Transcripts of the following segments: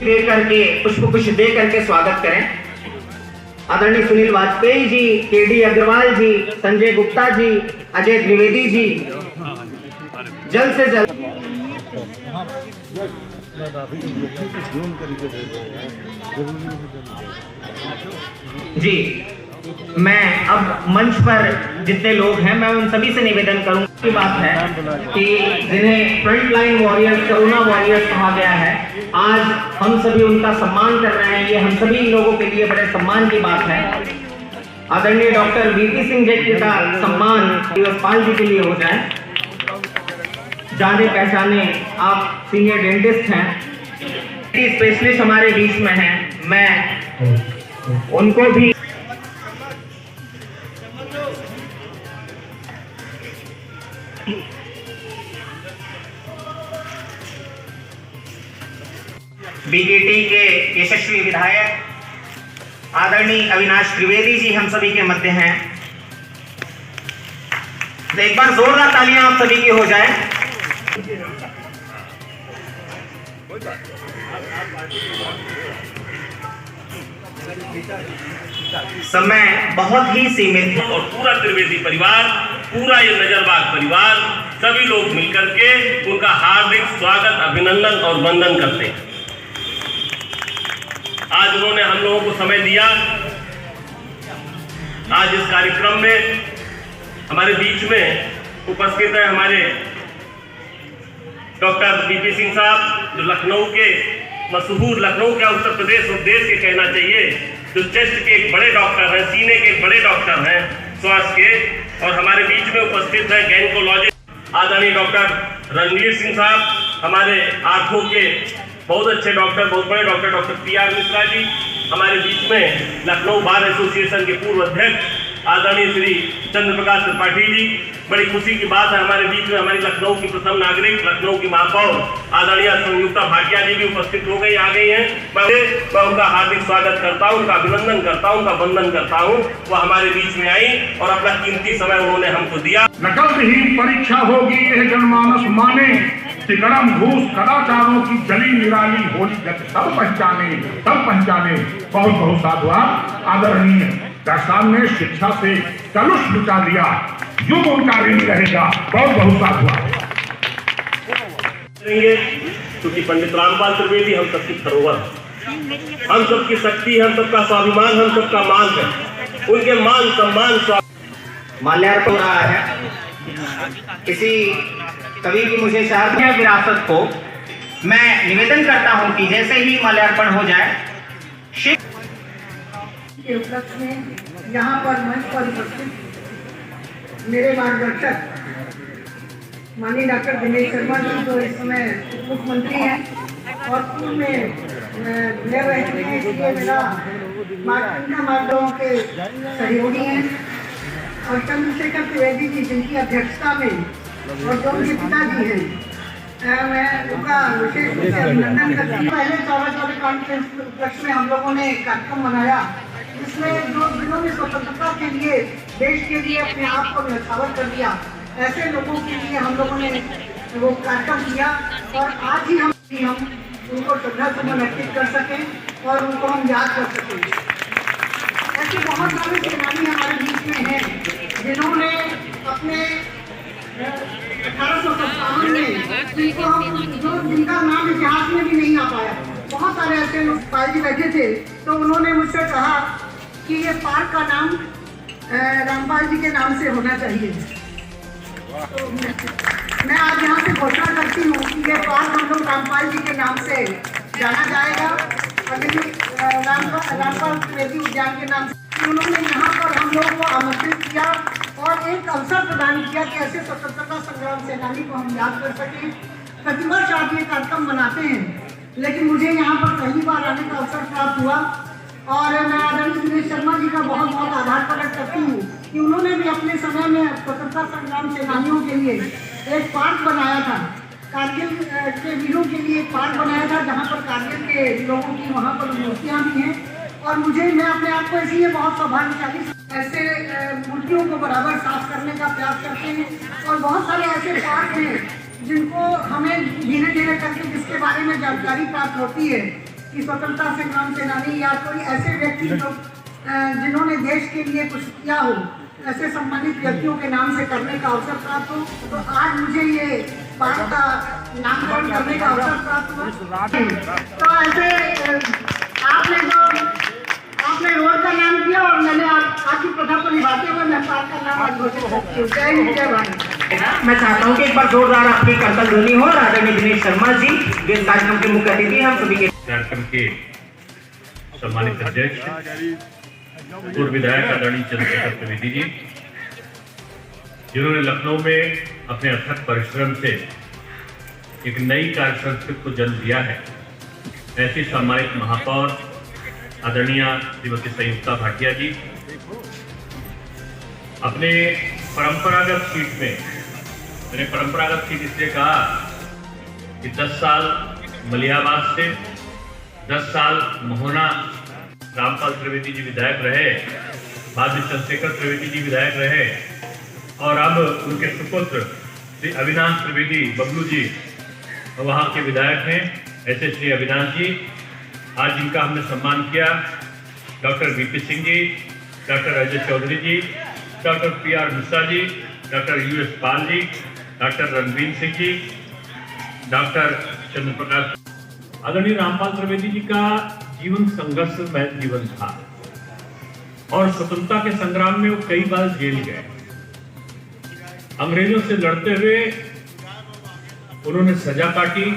दे करके पुष्प दे करके स्वागत करें। आदरणीय सुनील वाजपेयी जी, केडी अग्रवाल जी, संजय गुप्ता जी, अजय द्विवेदी जी जल्द से जल्द जी। मैं अब मंच पर जितने लोग हैं मैं उन सभी से निवेदन करूंगा की बात है कि जिन्हें front line warriors, corona warriors कहा गया है, आज हम सभी उनका सम्मान कर रहे हैं। ये हम सभी लोगों के लिए बड़े सम्मान की बात है। आदरणीय डॉक्टर वीपी सिंह जी का सम्मान यशपाल जी के लिए हो जाए। जाने पहचाने आप सीनियर डेंटिस्ट हैं, स्पेशलिस्ट हमारे बीच में हैं, मैं उनको भी बीकेटी के यशस्वी विधायक आदरणीय अविनाश त्रिवेदी जी हम सभी के मध्य हैं। तो एक बार जोरदार तालियां आप सभी की हो जाए। समय बहुत ही सीमित है और पूरा त्रिवेदी परिवार, पूरा ये नजरबाग परिवार, सभी लोग मिलकर के उनका हार्दिक स्वागत, अभिनंदन और वंदन करते हैं। आज उन्होंने हम लोगों को समय दिया। आज इस कार्यक्रम में हमारे बीच में उपस्थित है हमारे डॉक्टर वीपी सिंह साहब, जो लखनऊ के मशहूर, लखनऊ क्या उत्तर प्रदेश और देश के कहना चाहिए, जो चेस्ट के एक बड़े डॉक्टर हैं, सीने के एक बड़े डॉक्टर हैं स्वास्थ्य के। और हमारे बीच में उपस्थित है गैनकोलॉजिस्ट आदरणीय डॉक्टर रणवीर सिंह साहब, हमारे आंखों के बहुत अच्छे डॉक्टर, बहुत बड़े doctor, doctor PR. Mishra ji हमारे बीच में, लखनऊ बार एसोसिएशन के पूर्व अध्यक्ष आदरणीय श्री चंद्र प्रकाश त्रिपाठी जी। बड़ी खुशी की बात है हमारे बीच में हमारी लखनऊ की प्रथम नागरिक, लखनऊ की महापौर आदरणीय संयुक्ता भाटिया जी भी उपस्थित हो गई, आ गई हैं। मैं उनका हार्दिक स्वागत करता हूं, उनका अभिनंदन करता हूं, उनका वंदन करता हूं। वो हमारे बीच में आई और अपना कीमती समय उन्होंने हमको दिया। नकलहीन परीक्षा होगी यह जनमानस माने, तिकड़म घूस कदाचारों की जली निराली होली गत सब पहचाने। बहुत बहुत साधुवाद। आदरणीय डॉक्टर साहब ने शिक्षा से कलुष मिटा दिया, युग उनका ऋण रहेगा। बहुत बहुत साधुवाद। क्योंकि पंडित रामपाल त्रिवेदी हम सबकी धरोहर, हम सबकी शक्ति, हम सबका स्वाभिमान, हम सबका मान है। उनके मान सम्मान माल्यार्पण हो रहा है। किसी कवि की मुझे चाहती है विरासत को मैं निवेदन करता हूं कि जैसे ही माल्यार्पण हो जाए के उपलक्ष्य में यहाँ पर मंच पर उपस्थित मेरे मार्गदर्शक माननीय डॉक्टर दिनेश शर्मा जी, जो इस समय मुख्यमंत्री हैं और पूर्व में मेयर रह चुके हैं, इसलिए मेरा मार्गदर्शकों के सहयोगी हैं, और चंद्रशेखर त्रिवेदी जी जिनकी अध्यक्षता में और जो उनके पिताजी हैं, मैं उनका विशेष रूप से अभिनंदन करती हूँ। पहले 14 कॉन्फ्रेंस के उपलक्ष्य में हम लोगों ने कार्यक्रम मनाया, जिसमें जो जिन्होंने स्वतंत्रता के लिए, देश के लिए अपने आप को न्यौछावर कर दिया, ऐसे लोगों के लिए हम लोगों ने वो कार्यक्रम किया। और आज ही हम उनको श्रद्धासुमन अर्पित कर सकें और उनको हम याद कर सकें। ऐसे बहुत सारे सेनानी हमारे बीच में हैं जिन्होंने अपने 1857 में, जिनका नाम इतिहास में भी नहीं आ पाया, बहुत सारे ऐसे लोग पाजी बैठे थे, तो उन्होंने मुझसे कहा कि ये पार्क का नाम रामपाल जी के नाम से होना चाहिए। तो मैं आज यहाँ से घोषणा करती हूँ कि ये पार्क हम लोग रामपाल जी के नाम से जाना जाएगा। अभी रामपाल त्रिवेदी उद्यान के नाम से उन्होंने यहाँ पर हम लोग को आमंत्रित किया और एक अवसर प्रदान किया कि ऐसे स्वतंत्रता संग्राम सेनानी को हम याद कर सकें। प्रतिवर्ष आप ये कार्यक्रम मनाते हैं, लेकिन मुझे यहाँ पर पहली बार आने का अवसर प्राप्त हुआ और मैं आदरणीय दिनेश शर्मा जी का बहुत बहुत आभार प्रकट करती हूँ कि उन्होंने भी अपने समय में स्वतंत्रता संग्राम सेनानियों के लिए एक पार्क बनाया था, कारगिल के वीरों के लिए एक पार्क बनाया था, जहाँ पर कारगिल के लोगों की वहाँ पर मूर्तियाँ भी हैं। और मैं अपने आप को इसलिए बहुत सौभाग्यशाली, ऐसे मूर्तियों को बराबर साफ करने का प्रयास करते हैं। और बहुत सारे ऐसे पार्क हैं जिनको हमें धीरे धीरे करके जिसके बारे में जानकारी प्राप्त होती है कि स्वतंत्रता संग्राम सेनानी या कोई ऐसे व्यक्ति जो जिन्होंने देश के लिए कुछ किया हो, ऐसे सम्मानित व्यक्तियों के नाम से करने का अवसर प्राप्त हो। तो आज मुझे ये पार्क का नामकरण करने का अवसर प्राप्त हुआ। तो ऐसे आपने रोड का नाम किया और मैंने आपकी प्रथा को निभाते हुए मैं पार्क का नाम घोषित करती हूँ। जय हिंद, जय भारत। मैं चाहता हूँ कि एक बार जोरदार आपकी करतल ध्वनि हो। आदरणीय दिनेश शर्मा जी जो इस कार्यक्रम के मुख्य अतिथि हैं, हम सभी के कार्यक्रम के सम्मानित अध्यक्ष पूर्व विधायक आदरणीय चंद्रशेखर त्रिवेदी जी, जिन्होंने लखनऊ में अपने अथक परिश्रम से एक नई कार्य संस्कृति को जन्म दिया है, ऐसी सम्मानित महापौर आदरणीय श्रीमती संयुक्ता भाटिया जी अपने परंपरागत सीट में, मैंने परंपरागत सीट इसलिए कहा कि 10 साल मलियाबाद से 10 साल मोहना रामपाल त्रिवेदी जी विधायक रहे, बाद में चंद्रशेखर त्रिवेदी जी विधायक रहे और अब उनके सुपुत्र श्री अविनाश त्रिवेदी बबलू जी वहाँ के विधायक हैं। ऐसे श्री अविनाश जी आज जिनका हमने सम्मान किया, doctor VP Singh ji, doctor Ajay Chaudhary जी, doctor PR Mishra ji, doctor US Pal ji, doctor Ranveer Singh ji, doctor चंद्र प्रकाश। आदरणीय रामपाल त्रिवेदी जी का जीवन संघर्षमय जीवन था और स्वतंत्रता के संग्राम में वो कई बार जेल गए। अंग्रेजों से लड़ते हुए उन्होंने सजा काटी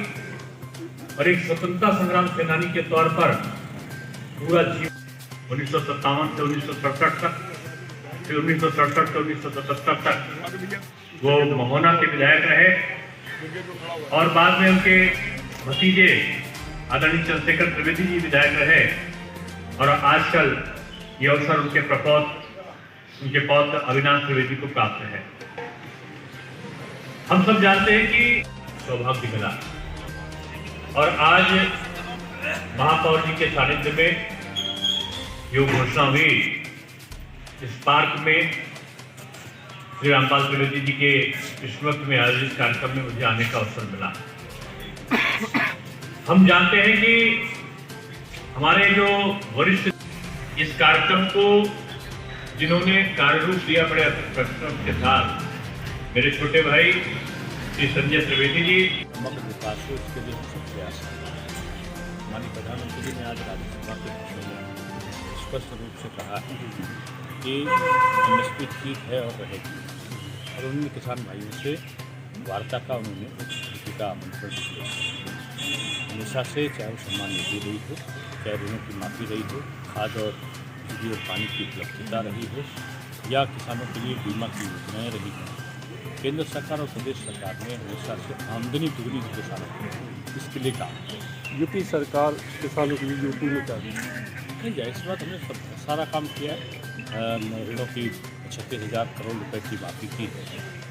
और एक स्वतंत्रता संग्राम सेनानी के तौर पर पूरा जीवन 1957 से 1967 तक, फिर 1967 से 1977 तक वो मोहना के विधायक रहे और बाद में उनके भतीजे आदरणीय चंद्रशेखर त्रिवेदी जी विधायक रहे और आजकल ये अवसर उनके पौत्र अविनाश त्रिवेदी को प्राप्त है। हम सब जानते हैं कि सौभाग्य मिला और आज महापौर जी के सानिध्य में जो घोषणा हुई, इस पार्क में श्री रामपाल त्रिवेदी जी के स्मृति में आयोजित कार्यक्रम में मुझे आने का अवसर मिला। हम जानते हैं कि हमारे जो वरिष्ठ इस कार्यक्रम को जिन्होंने कार्य रूप दिया बड़े परिश्रम के साथ, मेरे छोटे भाई श्री संजय त्रिवेदी जी। समग्र विकास हो, इसके लिए सब प्रयास है। माननीय प्रधानमंत्री जी ने आज राज्यसभा के विषय में स्पष्ट रूप से कहा है कि MSP ठीक है और रहेगी और उन्होंने किसान भाइयों से वार्ता का उन्होंने स्थिति का आमंत्रण दिया। हमेशा से चाहे वो सम्मान निधि रही हो, चाहे ऋणों की माफी रही हो, खाद और बिजली और पानी की उपलब्धता रही हो या किसानों के लिए बीमा की योजनाएँ रही हैं, केंद्र सरकार और प्रदेश सरकार ने हमेशा से आमदनी दुगनी किसानों को इसके लिए काम किया। यूपी सरकार किसानों के लिए यूपी में क्या नहीं जाए, इस बात हमने सारा काम किया है। ऋणों की 36,000 करोड़ रुपए की माफ़ी की है,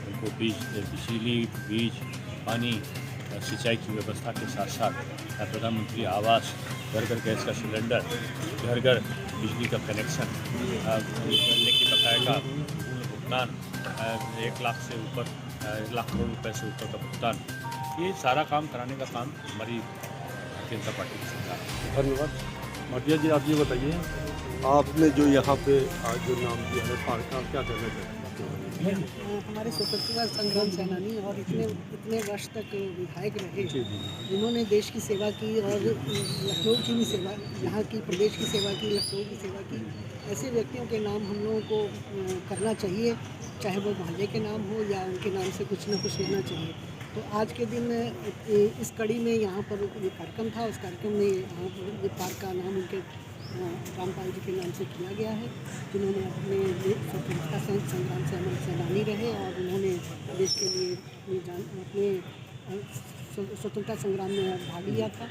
उनको बिजली, बीज, पानी, सिंचाई की व्यवस्था के साथ साथ प्रधानमंत्री आवास, घर घर गैस का सिलेंडर, घर घर बिजली का कनेक्शन, करने की बकाया भुगतान, 1 लाख से ऊपर 1 लाख करोड़ रुपए से ऊपर का भुगतान, ये सारा काम कराने का काम हमारी भारतीय जनता पार्टी की सरकार है। धन्यवाद। भाटिया जी, आप ये बताइए, आपने जो यहाँ पे आज जो नाम दिया है पार्क का, क्या कहना चाहते हैं? हमारे स्वतंत्रता संग्राम सेनानी और इतने वर्ष तक विधायक रहे, जिन्होंने देश की सेवा की और लखनऊ की भी सेवा, यहाँ की प्रदेश की सेवा की, लखनऊ की सेवा की, ऐसे व्यक्तियों के नाम हम लोगों को करना चाहिए, चाहे वो मोहल्ले के नाम हो या उनके नाम से कुछ न कुछ लेना चाहिए। तो आज के दिन इस कड़ी में यहाँ पर ये कार्यक्रम था, उस कार्यक्रम में यहाँ पर ये पार्क का नाम उनके रामपाल जी के नाम से किया गया है, जिन्होंने अपने स्वतंत्रता संग्राम से सेनानी रहे और उन्होंने देश के लिए अपने स्वतंत्रता संग्राम में भाग लिया था।